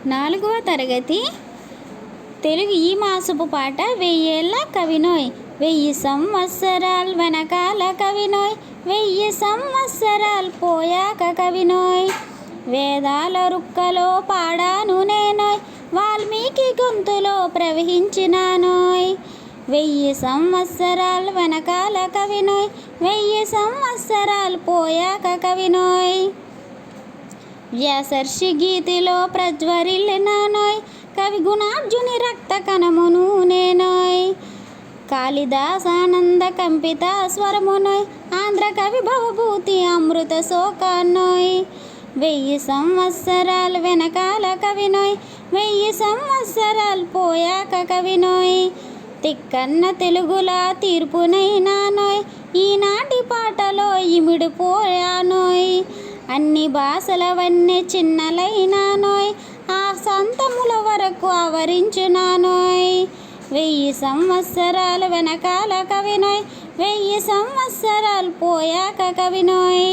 4వ తరగతి తెలుగు ఈ మాసపు పాట వెయ్యేళ్ళ కవినోయ్. 1000 సంవత్సరాలు వెనకాల కవినోయ్, 1000 సంవత్సరాలు పోయాక కవినోయ్. వేదాల రుక్కలో పాడాను నేనోయ్, వాల్మీకి గొంతులో ప్రవహించినానోయ్. 1000 సంవత్సరాలు వెనకాల కవినోయ్, 1000 సంవత్సరాలు పోయాక కవినోయ్. వ్యాసర్షి గీతిలో ప్రజ్వరిల్లినానోయ్, కవి గుణార్జుని రక్త కణమును నేనోయ్. కాళిదాసానంద కంపిత స్వరమునోయ్, ఆంధ్ర కవి భవభూతి అమృత శోకాన్నోయ్. 1000 సంవత్సరాలు వెనకాల కవినోయ్, 1000 సంవత్సరాలు పోయాక కవినోయ్. తిక్కన్న తెలుగులా తీర్పునైనానోయ్, ఈనాటి పాటలో ఇమిడిపోయానోయ్. అన్ని భాషలవన్నీ చిన్నలైనానోయ్, ఆ సంతముల వరకు ఆవరించునానోయ్. 1000 సంవత్సరాలు వెనకాల కవినోయ్, 1000 సంవత్సరాలు పోయాక కవినోయ్.